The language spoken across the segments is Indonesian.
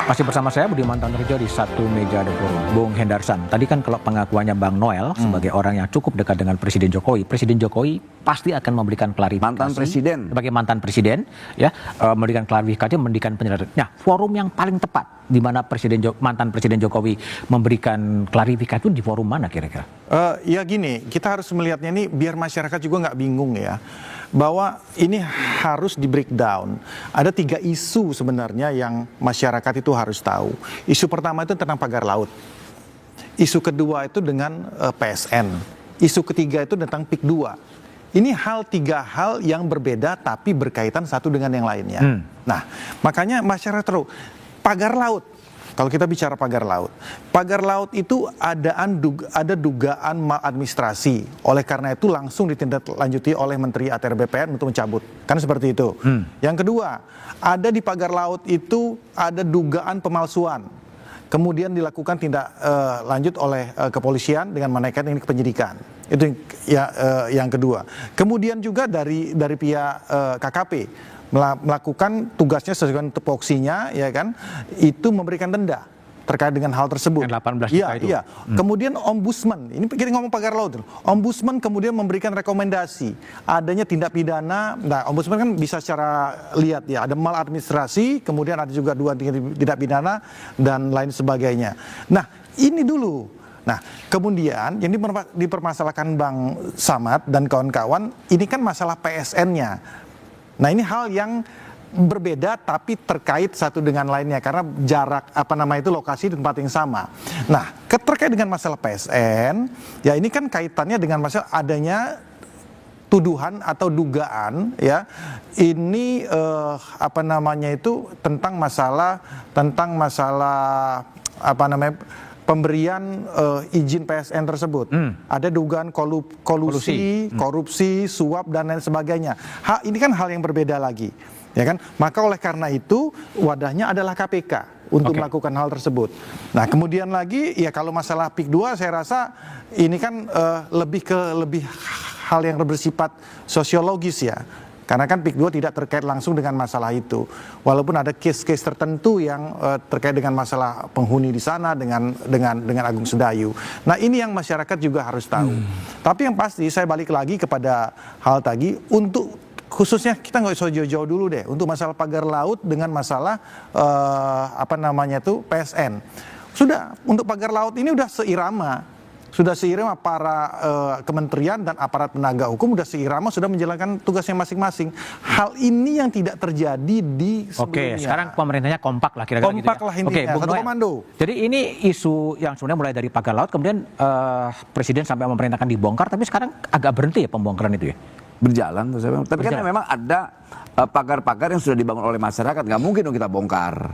Masih bersama saya Budiman Tanurjo di satu meja The Forum. Bung Hendarsan, tadi kan kalau pengakuannya Bang Noel sebagai orang yang cukup dekat dengan Presiden Jokowi pasti akan memberikan klarifikasi. Mantan presiden. Sebagai mantan presiden, ya, memberikan klarifikasi, memberikan penjelasan. Nah, forum yang paling tepat di mana mantan Presiden Jokowi memberikan klarifikasi itu di forum mana kira-kira? Ya gini, kita harus melihatnya ini biar masyarakat juga nggak bingung ya. Bahwa ini harus di breakdown. Ada 3 isu sebenarnya yang masyarakat itu harus tahu. Isu pertama itu tentang pagar laut. Isu kedua itu dengan PSN. Isu ketiga itu tentang PIK 2. Ini 3 hal yang berbeda tapi berkaitan satu dengan yang lainnya. Nah, makanya masyarakat tahu pagar laut. Kalau kita bicara pagar laut itu ada dugaan maladministrasi. Oleh karena itu langsung ditindaklanjuti oleh Menteri ATR BPN untuk mencabut. Kan seperti itu. Yang kedua, ada di pagar laut itu ada dugaan pemalsuan. Kemudian dilakukan tindak lanjut oleh kepolisian dengan menaikkan ini ke penyidikan. Itu yang kedua. Kemudian juga dari pihak KKP melakukan tugasnya sesuai dengan tupoksinya, ya kan, itu memberikan denda terkait dengan hal tersebut. 18 juta itu. Iya. Kemudian ombudsman, ini kita ngomong pagar laut, ombudsman kemudian memberikan rekomendasi adanya tindak pidana. Nah, ombudsman kan bisa secara lihat ya, ada maladministrasi, kemudian ada juga 2 tindak pidana dan lain sebagainya. Nah, ini dulu. Nah, kemudian yang dipermasalahkan Bang Samad dan kawan-kawan, ini kan masalah PSN-nya. Nah, ini hal yang berbeda tapi terkait satu dengan lainnya karena jarak lokasi di tempat yang sama. Nah, terkait dengan masalah PSN, ya ini kan kaitannya dengan masalah adanya tuduhan atau dugaan, ya ini tentang masalah pemberian izin PSN tersebut. Ada dugaan kolusi, korupsi, suap dan lain sebagainya. Ini kan hal yang berbeda lagi, ya kan? Maka oleh karena itu wadahnya adalah KPK untuk melakukan hal tersebut. Nah, kemudian lagi ya kalau masalah PIK 2 saya rasa ini kan lebih hal yang bersifat sosiologis ya. Karena kan PIK 2 tidak terkait langsung dengan masalah itu. Walaupun ada case-case tertentu yang terkait dengan masalah penghuni di sana dengan Agung Sedayu. Nah, ini yang masyarakat juga harus tahu. Tapi yang pasti saya balik lagi kepada hal tadi, untuk khususnya kita nggak usah jauh-jauh dulu deh untuk masalah pagar laut dengan masalah PSN. Sudah, untuk pagar laut ini sudah seirama para kementerian dan aparat penegak hukum sudah menjalankan tugasnya masing-masing. Hal ini yang tidak terjadi di sebelumnya. Oke, sekarang pemerintahnya kompak lah kira-kira gitu ya. Kompak lah intinya, satu komando. Jadi ini isu yang sebenarnya mulai dari pagar laut, kemudian Presiden sampai memerintahkan dibongkar, tapi sekarang agak berhenti ya pembongkaran itu ya? Berjalan. Tapi kan memang ada pagar-pagar yang sudah dibangun oleh masyarakat, nggak mungkin dong kita bongkar.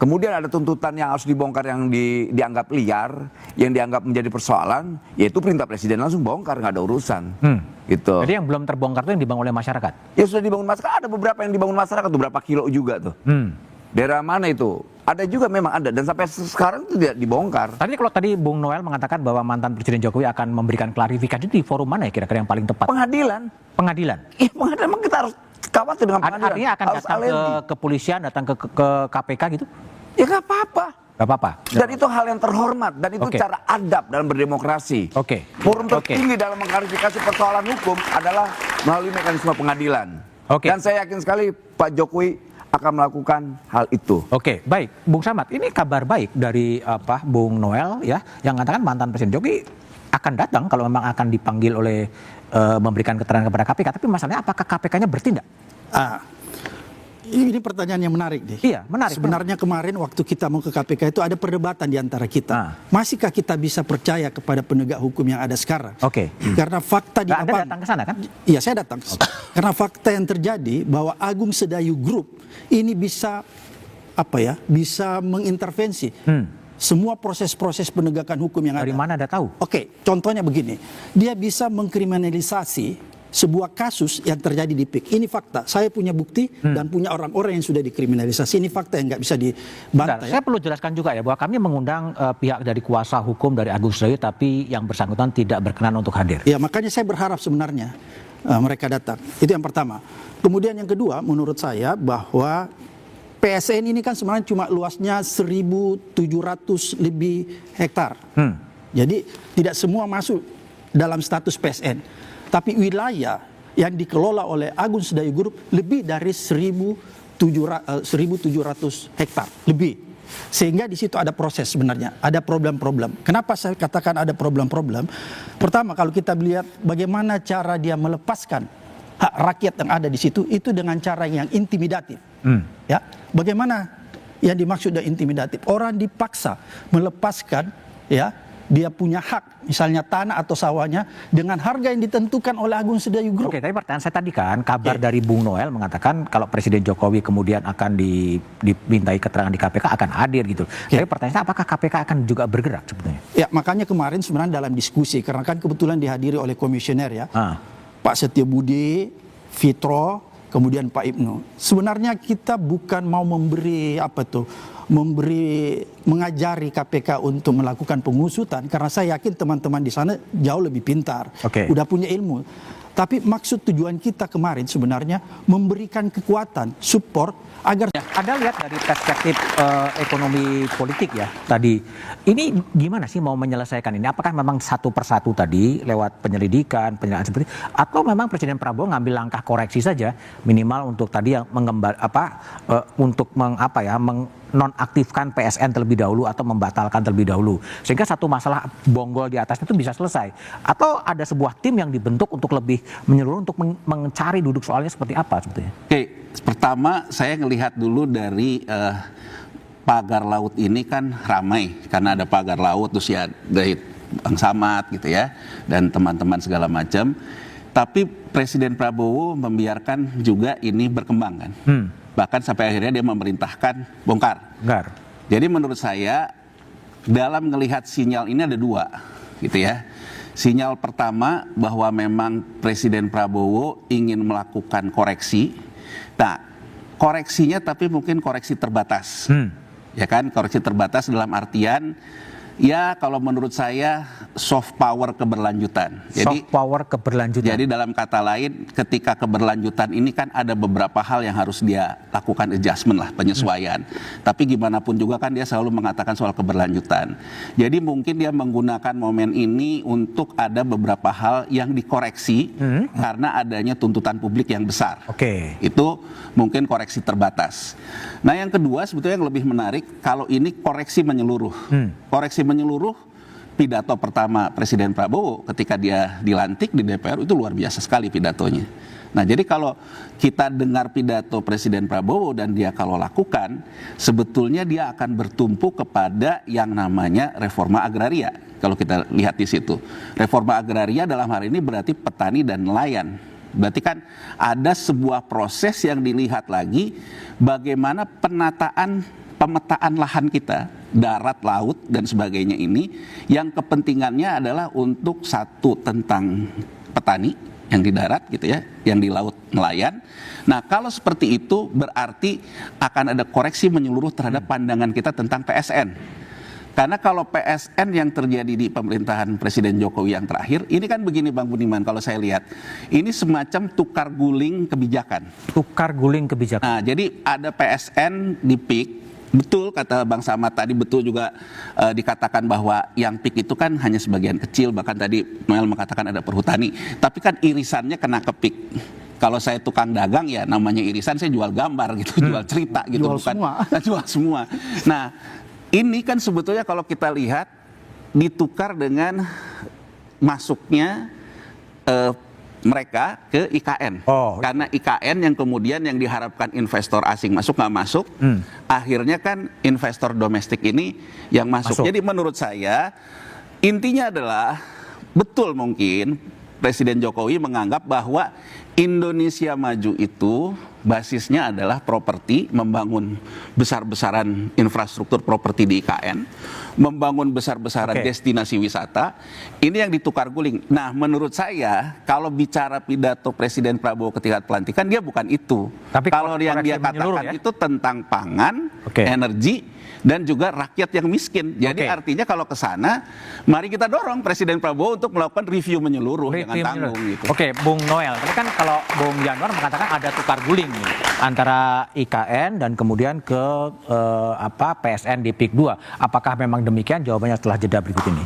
Kemudian ada tuntutan yang harus dibongkar yang dianggap liar, yang dianggap menjadi persoalan, yaitu perintah presiden langsung bongkar, nggak ada urusan. Gitu. Jadi yang belum terbongkar itu yang dibangun oleh masyarakat? Ya sudah dibangun masyarakat, ada beberapa yang dibangun masyarakat, beberapa kilo juga tuh. Daerah mana itu? Ada juga memang ada, dan sampai sekarang itu tidak dibongkar. Tadi Bung Noel mengatakan bahwa mantan Presiden Jokowi akan memberikan klarifikasi di forum mana ya kira-kira yang paling tepat? Pengadilan. Iya, pengadilan, memang kita harus khawatir dengan pengadilan. Artinya akan datang ke kepolisian, datang ke KPK gitu? Ya nggak apa-apa. Gak apa-apa. Dan itu hal yang terhormat, dan itu cara adab dalam berdemokrasi. Forum tertinggi dalam mengklarifikasi persoalan hukum adalah melalui mekanisme pengadilan. Dan saya yakin sekali Pak Jokowi akan melakukan hal itu. Baik, Bung Samad, ini kabar baik dari Bung Noel ya, yang mengatakan mantan Presiden Jokowi akan datang kalau memang akan dipanggil oleh memberikan keterangan kepada KPK. Tapi masalahnya apakah KPK-nya bertindak? Ini pertanyaan yang menarik nih. Iya, menarik. Sebenarnya kemarin waktu kita mau ke KPK itu ada perdebatan di antara kita. Masihkah kita bisa percaya kepada penegak hukum yang ada sekarang? Karena fakta di Anda datang ke sana kan? Iya, saya datang. Karena fakta yang terjadi bahwa Agung Sedayu Group ini bisa bisa mengintervensi semua proses-proses penegakan hukum yang ada. Dari mana Anda tahu? Contohnya begini. Dia bisa mengkriminalisasi sebuah kasus yang terjadi di PIK. Ini fakta. Saya punya bukti dan punya orang-orang yang sudah dikriminalisasi. Ini fakta yang nggak bisa dibantah. Saya perlu jelaskan juga ya bahwa kami mengundang pihak dari kuasa hukum dari Agung Sedayu, tapi yang bersangkutan tidak berkenan untuk hadir. Ya, makanya saya berharap sebenarnya mereka datang. Itu yang pertama. Kemudian yang kedua, menurut saya bahwa PSN ini kan sebenarnya cuma luasnya 1.700 lebih hektar. Jadi tidak semua masuk dalam status PSN. Tapi wilayah yang dikelola oleh Agung Sedayu Group lebih dari 1.700 hektar lebih. Sehingga di situ ada proses sebenarnya, ada problem-problem. Kenapa saya katakan ada problem-problem? Pertama, kalau kita lihat bagaimana cara dia melepaskan hak rakyat yang ada di situ, itu dengan cara yang intimidatif. Ya, bagaimana yang dimaksud dengan intimidatif? Orang dipaksa melepaskan, ya, dia punya hak, misalnya tanah atau sawahnya dengan harga yang ditentukan oleh Agung Sedayu Group. Oke, tapi pertanyaan saya tadi kan, kabar dari Bung Noel mengatakan kalau Presiden Jokowi kemudian akan dimintai keterangan di KPK akan hadir gitu. Tapi pertanyaan saya, apakah KPK akan juga bergerak sebetulnya? Ya, makanya kemarin sebenarnya dalam diskusi, karena kan kebetulan dihadiri oleh komisioner ya, Pak Setiabudi, Fitro, kemudian Pak Ibnu. Sebenarnya kita bukan mau mengajari KPK untuk melakukan pengusutan, karena saya yakin teman-teman di sana jauh lebih pintar, udah punya ilmu. Tapi maksud tujuan kita kemarin sebenarnya memberikan kekuatan, support agar Anda lihat dari perspektif ekonomi politik ya tadi, ini gimana sih mau menyelesaikan ini? Apakah memang satu persatu tadi lewat penyelidikan seperti, atau memang Presiden Prabowo ngambil langkah koreksi saja minimal untuk tadi yang nonaktifkan PSN terlebih dahulu atau membatalkan terlebih dahulu sehingga satu masalah bonggol di atasnya itu bisa selesai, atau ada sebuah tim yang dibentuk untuk lebih menyeluruh untuk mencari duduk soalnya seperti apa sebetulnya? Oke, pertama saya ngelihat dulu dari pagar laut ini kan ramai karena ada pagar laut, terus ya dari Bang Samad gitu ya dan teman-teman segala macam. Tapi Presiden Prabowo membiarkan juga ini berkembang kan. Bahkan sampai akhirnya dia memerintahkan bongkar. Jadi menurut saya dalam melihat sinyal ini ada dua gitu ya. Sinyal pertama bahwa memang Presiden Prabowo ingin melakukan koreksi. Nah, koreksinya tapi mungkin koreksi terbatas. Ya kan, koreksi terbatas dalam artian ya kalau menurut saya soft power keberlanjutan. Jadi dalam kata lain ketika keberlanjutan ini kan ada beberapa hal yang harus dia lakukan adjustment lah, penyesuaian. Tapi gimana pun juga kan dia selalu mengatakan soal keberlanjutan. Jadi mungkin dia menggunakan momen ini untuk ada beberapa hal yang dikoreksi karena adanya tuntutan publik yang besar. Itu mungkin koreksi terbatas. Nah yang kedua sebetulnya yang lebih menarik kalau ini koreksi menyeluruh. Koreksi menyeluruh, pidato pertama Presiden Prabowo ketika dia dilantik di DPR itu luar biasa sekali pidatonya. Nah jadi kalau kita dengar pidato Presiden Prabowo dan dia kalau lakukan, sebetulnya dia akan bertumpu kepada yang namanya reforma agraria. Kalau kita lihat di situ, reforma agraria dalam hal ini berarti petani dan nelayan. Berarti kan ada sebuah proses yang dilihat lagi bagaimana pemetaan lahan kita, darat, laut, dan sebagainya ini, yang kepentingannya adalah untuk satu tentang petani yang di darat gitu ya, yang di laut nelayan. Nah kalau seperti itu berarti akan ada koreksi menyeluruh terhadap pandangan kita tentang PSN. Karena kalau PSN yang terjadi di pemerintahan Presiden Jokowi yang terakhir, ini kan begini Bang Budiman kalau saya lihat, ini semacam tukar guling kebijakan. Nah jadi ada PSN di PIK. Betul kata Bang Samad tadi, betul juga dikatakan bahwa yang PIK itu kan hanya sebagian kecil, bahkan tadi Noel mengatakan ada perhutani, tapi kan irisannya kena ke PIK. Kalau saya tukang dagang ya namanya irisan, saya jual gambar gitu, jual cerita gitu, jual semua. Nah ini kan sebetulnya kalau kita lihat ditukar dengan masuknya mereka ke IKN. Karena IKN yang kemudian yang diharapkan investor asing masuk nggak masuk, akhirnya kan investor domestik ini yang masuk. Jadi menurut saya intinya adalah betul mungkin Presiden Jokowi menganggap bahwa Indonesia Maju itu basisnya adalah properti, membangun besar-besaran infrastruktur properti di IKN, membangun besar-besaran destinasi wisata. Ini yang ditukar guling. Nah, menurut saya kalau bicara pidato Presiden Prabowo ketika pelantikan, dia bukan itu. Tapi kalau yang dia katakan itu tentang pangan, energi, dan juga rakyat yang miskin. Jadi Oke. artinya kalau ke sana, mari kita dorong Presiden Prabowo untuk melakukan review menyeluruh, jangan Review tanggung menyeluruh. gitu. Oke, Bung Noel. Tapi kan kalau Bung Yanwar mengatakan ada tukar guling nih antara IKN dan kemudian ke PSN di PIK 2. Apakah memang demikian? Jawabannya setelah jeda berikut ini.